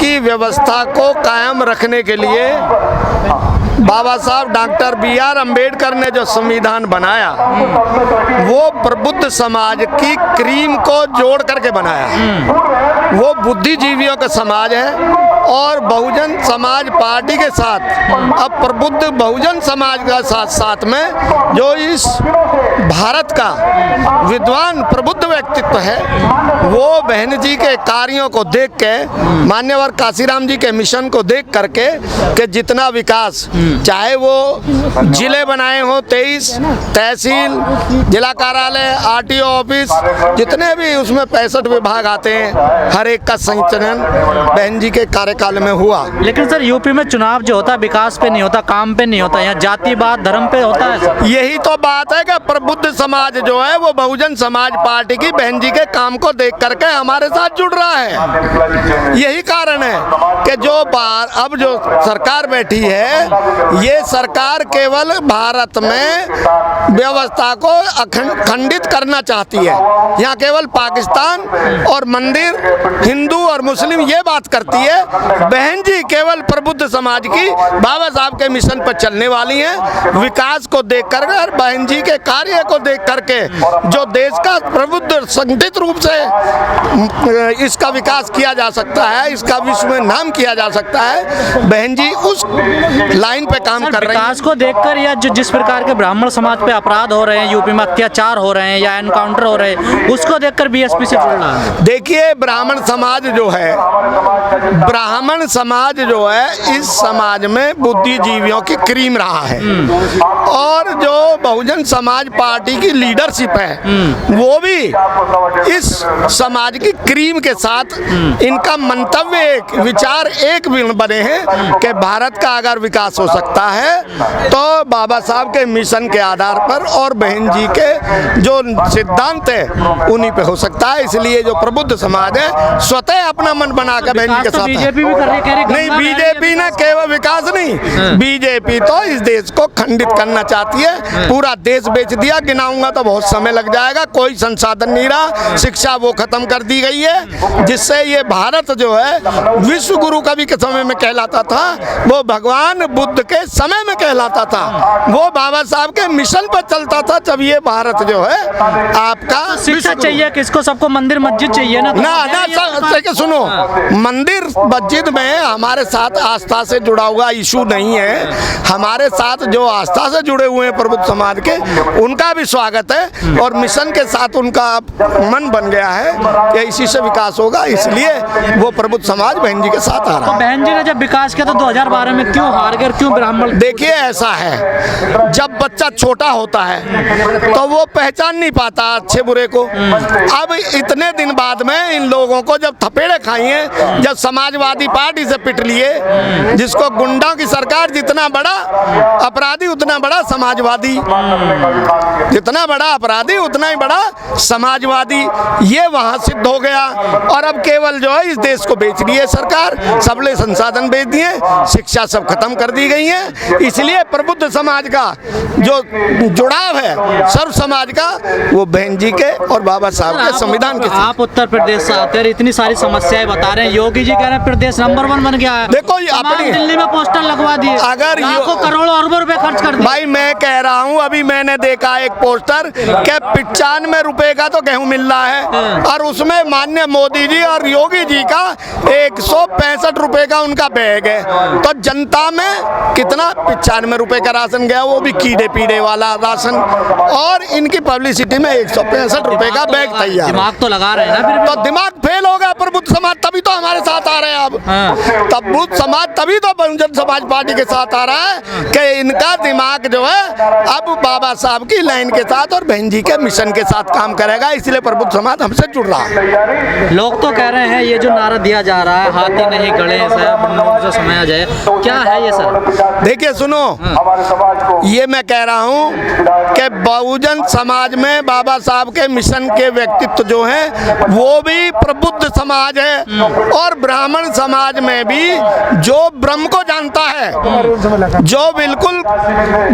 की व्यवस्था को कायम रखने के लिए बाबा साहब डॉक्टर B.R. अम्बेडकर ने जो संविधान बनाया वो प्रबुद्ध समाज की क्रीम को जोड़ करके बनाया। वो बुद्धिजीवियों का समाज है और बहुजन समाज पार्टी के साथ अब प्रबुद्ध बहुजन समाज का साथ साथ में जो इस भारत का विद्वान प्रबुद्ध व्यक्तित्व है वो बहन जी के कार्यों को देख के, मान्यवर काशीराम जी के मिशन को देख करके कि जितना विकास, चाहे वो जिले बनाए हों 23, तहसील, जिला कार्यालय, RTO ऑफिस, जितने भी उसमें 65 विभाग आते हैं, हर एक का संचालन बहन जी के कार्यकाल में हुआ। लेकिन सर यूपी में चुनाव जो होता है विकास पे नहीं होता, काम पे नहीं होता, यहाँ जातिवाद धर्म पे होता है सर। यही तो बात है कि प्रबुद्ध समाज जो है वो बहुजन समाज पार्टी की बहन जी के काम को देख करके हमारे साथ जुड़ रहा है। यही कारण है कि जो अब जो सरकार बैठी है ये सरकार केवल भारत में व्यवस्था को खंडित करना चाहती है। यहाँ केवल पाकिस्तान और मंदिर, हिंदू और मुस्लिम ये बात करती है। बहन जी केवल प्रबुद्ध समाज की बाबा साहब के मिशन पर चलने वाली हैं। विकास को देख कर बहन जी के कार्य को देख करके जो देश का प्रबुद्ध संगठित रूप से इसका विकास किया जा सकता है, इसका विश्व में नाम किया जा सकता है, बहन जी उस लाइन पे काम कर रही है। विकास को देखकर या जिस प्रकार के ब्राह्मण समाज पे अपराध हो रहे हैं, यूपी में अत्याचार हो रहे हैं या एनकाउंटर हो रहे हैं, उसको देखकर बीएसपी से जुड़ रहा है। देखिए ब्राह्मण समाज जो है इस समाज में बुद्धिजीवियों की क्रीम रहा है और जो बहुजन समाज पार्टी की लीडरशिप है वो भी इस समाज की क्रीम के साथ इनका मंतव्य एक, विचार एक बने हैं कि भारत का अगर विकास हो सकता है तो बाबा साहब के मिशन के आधार पर और बहन जी के जो सिद्धांत है उन्हीं पे हो सकता है। इसलिए जो प्रबुद्ध समाज है स्वतः अपना मन बनाकर बहन जी के साथ बीजेपी भी कर रही है। नहीं, बीजेपी ने केवल विकास नहीं, बीजेपी तो इस देश को खंडित करना चाहती है। पूरा देश बेच दिया, गिनाऊंगा तो बहुत समय लग जाएगा, कोई संसाधन नहीं रहा, शिक्षा वो खत्म कर दी गई है जिससे ये भारत जो है विश्व गुरु कवि के समय में कहलाता था वो भगवान बुद्ध के समय में कहलाता था, वो बाबा साहब के मिशन पर चलता था। जब ये भारत जो है आपका शिक्षा चाहिए किसको, सबको मंदिर मस्जिद चाहिए ना सुनो, मंदिर मस्जिद में हमारे साथ आस्था से जुड़ा हुआ इशू नहीं है। हमारे साथ जो आस्था से जुड़े हुए हैं प्रबुद्ध समाज के उनका भी स्वागत है और मिशन के साथ उनका मन बन गया है कि इसी से विकास होगा, इसलिए वो प्रबुद्ध समाज बहन जी के साथ आ रहा है। बहन जी ने जब विकास किया तो 2012 में क्यों हार गए, क्यों ब्राह्मण? देखिए ऐसा है, जब बच्चा छोटा होता है तो वो पहचान नहीं पाता अच्छे बुरे को। अब इतने दिन बाद में इन लोगों को जब थपेड़े खाई हैं, जब समाजवादी पार्टी से पिट लिए, जिसको गुंडा की सरकार, जितना बड़ा अपराधी उतना बड़ा समाजवादी, जितना बड़ा अपराधी उतना ही बड़ा समाजवादी, ये वहां सिद्ध हो गया। और अब केवल जो है इस देश को बेच रही है सरकार, सबले संसाधन बेच दिए, शिक्षा सब खत्म कर दी गई है। इसलिए प्रबुद्ध समाज का जो जुड़ाव है सर्व समाज का वो बहन जी के और बाबा साहब के संविधान के। आप उत्तर प्रदेश से आते हैं, इतनी सारी समस्याएं बता रहे हैं, योगी जी कह रहे हैं प्रदेश नंबर 1 बन गया है। देखो ये अपनी दिल्ली में पोस्टर लगवा दिए, अगर लाखों करोड़ों अरबों रुपए खर्च कर दिए। भाई मैं कह रहा हूँ, अभी मैंने देखा एक पोस्टर के 95 रुपए का तो गेहूं मिल रहा है और उसमें माननीय मोदी जी और योगी जी का 165 रुपए का उनका बैग है। तो जनता में कितना 95 रुपए का राशन गया, वो भी कीड़े पीड़े वाला राशन, और इनकी पब्लिसिटी में 165 रुपए का बैग तैयार। दिमाग तो लगा रहे हैं ना, तो दिमाग फेल हो गया प्रबुद्ध समाज, तभी तो हमारे साथ आ रहे हैं। अब तब बुद्ध समाज तभी तो बहुजन समाज पार्टी के साथ आ रहा है कि इनका दिमाग जो है अब बाबा साहब की लाइन के साथ और बहन जी के मिशन के साथ काम करेगा, इसलिए प्रबुद्ध समाज हमसे जुड़ रहा है। लोग तो कह रहे हैं ये जो नारा दिया जा रहा है, हाथी नहीं गणेश है, समाया जाए, क्या है ये सर? देखिए सुनो, ये मैं कह रहा हूँ कि बहुजन समाज में बाबा साहब के मिशन के व्यक्तित्व जो हैं वो भी प्रबुद्ध समाज है और ब्राह्मण समाज समाज में भी जो ब्रह्म को जानता है, जो बिल्कुल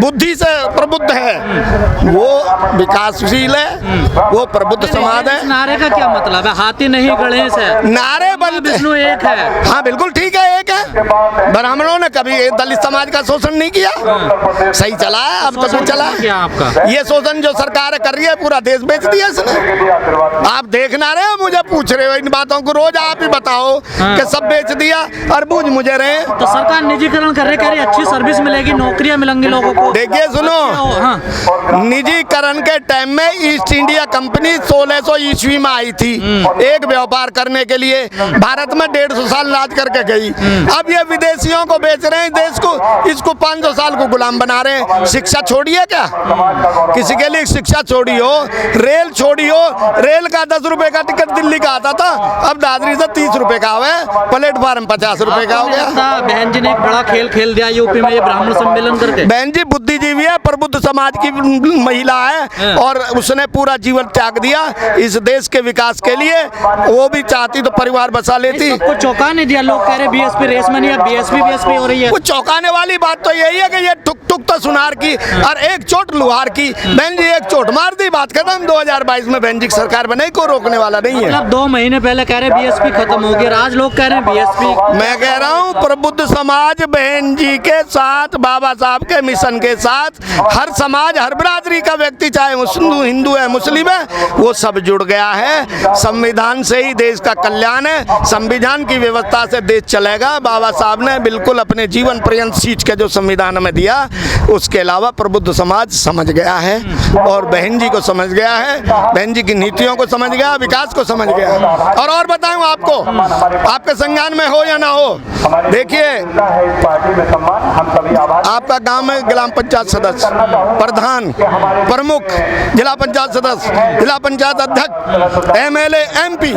बुद्धि से प्रबुद्ध है, वो विकासशील है, वो प्रबुद्ध समाज है। इस नारे का क्या मतलब है? हाथी नहीं गणेश है, नारे बनते विष्णु एक है। हाँ बिल्कुल ठीक है, एक है। ब्राह्मणों ने कभी दलित समाज का शोषण नहीं किया, सही चला है, अब तक तो चला। क्या आपका ये शोषण जो सरकार कर रही है, पूरा देश बेच दिया इसने। आप देखना रहे हो, मुझे पूछ रहे हो इन बातों को, रोज आप ही बताओ कि सब बेच दिया और बूझ मुझे रहे। तो सरकार निजीकरण कर रही, कह रही अच्छी सर्विस मिलेगी, नौकरियां मिलेंगी लोगों को। देखिए सुनो, हाँ। निजीकरण के टाइम में ईस्ट इंडिया कंपनी 1600 ईस्वी में आई थी, एक व्यापार करने के लिए। भारत में 150 साल राज करके गई। अब ये विदेशियों को बेच रहे हैं देश को, इसको 500 साल को गुलाम बना रहे हैं। शिक्षा छोड़िए, क्या किसी के लिए शिक्षा छोड़ी हो, रेल छोड़ी हो। रेल का 10 रुपए का टिकट दिल्ली का आता था, अब दादरी से 30 रुपए का हुआ है, प्लेटफार्म 50 रुपए का हो गया। बहन जी ने एक बड़ा खेल खेल दिया यूपी में, ये ब्राह्मण सम्मेलन करके। बहन जी बुद्धिजीवी है, प्रबुद्ध समाज की महिला है, और उसने पूरा जीवन त्याग दिया इस देश के विकास के लिए। वो भी चाहती तो परिवार बसा लेती। सबको चौंका नहीं दिया, लोग कह रहे बीएसपी रेस में नहीं है, बीएसपी हो रही है। वो चौंकाने वाली बात तो यही है कि ये टुक टुक तो सुनार की और एक चोट लुहार की। बहन जी एक चोट मार दी, बात खत्म। 2022 में बहन जी की सरकार बने, को रोकने वाला नहीं है। मतलब 2 महीने पहले कह रहे बीएसपी खत्म हो गया, आज लोग कह रहे हैं बीएसपी। मैं कह रहा हूँ प्रबुद्ध समाज बहन जी के साथ, बाबा साहब के मिशन के साथ, हर समाज, हर बिरादरी का व्यक्ति, चाहे हिंदू है, मुस्लिम है, वो सब जुड़ गया है। संविधान से ही देश का कल्याण है, संविधान की व्यवस्था से देश चलेगा। बाबा साहब ने बिल्कुल अपने जीवन पर्यंत सींच के जो संविधान में दिया, उसके अलावा प्रबुद्ध समाज समझ गया है और बहन जी को समझ गया है, बहन जी की नीतियों को समझ गया, विकास को समझ गया। और बताऊं आपको, आपके संज्ञान में हो या ना हो, देखिए आपका गांव में ग्राम पंचायत सदस्य, प्रधान, प्रमुख, जिला पंचायत सदस्य, जिला पंचायत अध्यक्ष, एमएलए, एमपी,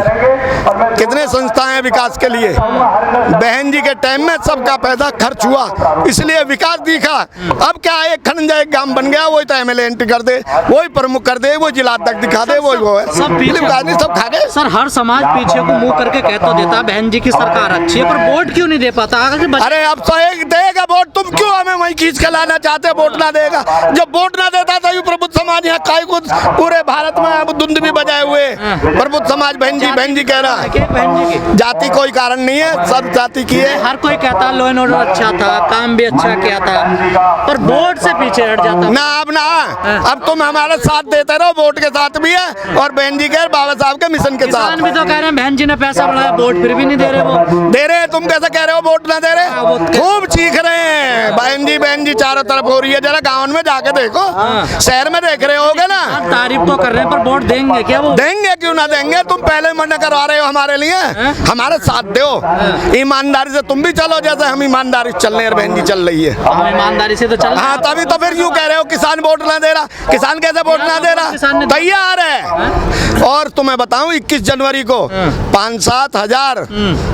कितने संस्थाएं हैं विकास के लिए। बहन जी के टाइम में सबका पैसा खर्च हुआ, इसलिए विकास दिखा। अब क्या है, एक खंड एक गांव बन गया, वही तो एमएलए एंट्री कर दे, वही प्रमुख कर दे, वो जिला अध्यक्ष दिखा दे, वो है सब पीछे। सब खा गए। सर हर समाज पीछे को मुंह करके कह तो देता बहन जी की सरकार अच्छी है, पर वोट क्यों नहीं दे पाता? अरे अब तो एक देगा वोट, तुम क्यों हमें वहीं खींच के लाना चाहते? वोट ना देगा, जब वोट ना देता तो प्रबुद्ध समाज यहाँ काय कुछ पूरे भारत में अब धुंध भी बजाए हुए प्रबुद्ध समाज बहन जी कह रहा है। बहन जी की जाति कोई कारण नहीं है, सब जाति की है। हर कोई कहता लॉ एंड ऑर्डर अच्छा था, काम भी अच्छा किया था, पर वोट से पीछे हट जाता ना। अब तुम हमारे साथ देते रहो, वोट के साथ भी है और बहन जी के, बाबा साहब के मिशन के साथ भी तो कह रहे हैं बहन जी ने पैसा बढ़ाया, वोट फिर भी नहीं दे रहे। वो दे रहे, तुम कैसे कह रहे हो वोट ना दे रहे? खूब चीख रहे हैं बहन जी चारों तरफ हो रही है। जरा गाँव में जाके देखो, शहर में देख रहे होगे ना। तारीफ तो कर रहे हैं, पर वोट देंगे क्या? वो देंगे, क्यों ना देंगे? तुम पहले मना करवा रहे हो हमारे लिए, हमारे साथ दो, ईमानदारी से तुम भी चलो, जैसे हम ईमानदारी चल रहे हैं, बहन जी चल रही है। हम ईमानदारी से तो चल रहे हैं। हाँ, तभी तो फिर यूँ कह रहे हो किसान वोट ना दे रहा। किसान कैसे वोट ना दे रहा? तैयार है। और तुम्हें बताऊं 21 जनवरी को 5-7 हजार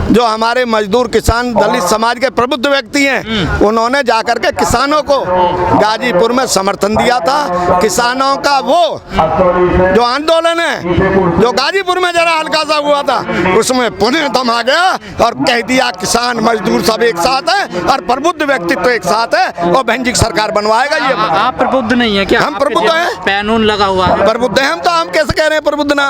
जो हमारे मजदूर किसान दलित समाज के प्रबुद्ध व्यक्ति हैं, उन्होंने जाकर के किसानों को गाजीपुर में समर्थन दिया था। किसानों का वो जो आंदोलन है, जो गाजीपुर में जरा हल्का सा हुआ था, उसमें पुनः दम आ गया और कह दिया किसान मजदूर सब एक साथ है और प्रबुद्ध व्यक्तित्व एक साथ है और बहन जी की सरकार बनवाएगा। ये आप प्रबुद्ध नहीं है क्या? हम प्रबुद्ध हैं, कानून लगा हुआ है, प्रबुद्ध हैं हम। तो हम कैसे कह रहे हैं प्रबुद्ध ना?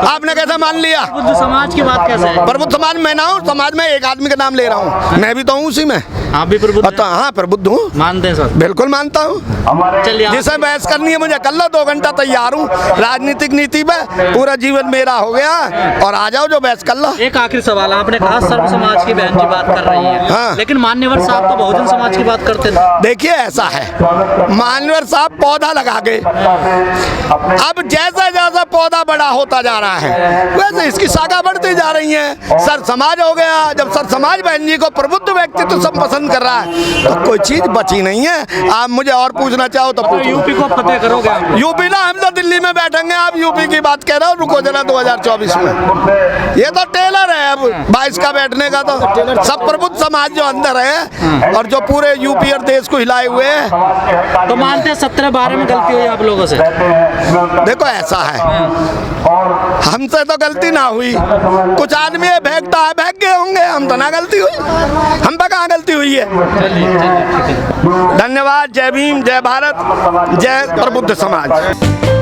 आपने कैसे मान लिया? प्रबुद्ध समाज की बात कैसे है? प्रबुद्ध समाज में ना हूँ, समाज में एक आदमी का नाम ले रहा हूँ, मैं भी तो हूँ उसी में। आप भी प्रबुद्ध हैं? हाँ प्रबुद्ध हूँ, मानते हैं सर? बिल्कुल मानता हूँ। चलिए, जिसे बहस करनी है मुझे कर लो, 2 घंटा तैयार हूँ। राजनीतिक नीति पे पूरा जीवन मेरा हो गया और आ जाओ जो बहस कर लो। एक आखिरी सवाल, आपने कहा सर्व समाज की बहन जी बात कर रही है, हाँ। लेकिन मान्यवर साहब तो बहुजन समाज की बात करते थे। देखिए ऐसा है, मान्यवर साहब पौधा लगा गए, अब जैसा जैसा पौधा बड़ा होता जा रहा है वैसे इसकी शाखा बढ़ती जा रही है। सर समाज हो गया, जब सर समाज बहन जी को प्रबुद्ध व्यक्तित्व सब पसंद कर रहा है तो कोई चीज बची नहीं है। आप मुझे और पूछना चाहो तो पूछो। यूपी को फतेह करोगे आप? यूपी ना, हम तो दिल्ली में बैठेंगे, आप यूपी की बात कह रहे हो, रुको जरा 2024 में। ये तो टेलर है अब 22 का बैठने का, तो सब प्रबुद्ध समाज जो अंदर है और जो पूरे यूपी और देश को हिलाए हुए हैं। तो मानते हैं 17-12 में गलती हुई आप लोगों से? देखो ऐसा है, हमसे तो गलती ना हुई, कुछ आदमी ये भेगता है, भेग गए होंगे, हम तो ना गलती हुई, हम पे कहाँ गलती हुई है। चलिए ठीक है। धन्यवाद। जय भीम, जय भारत, जय प्रबुद्ध समाज।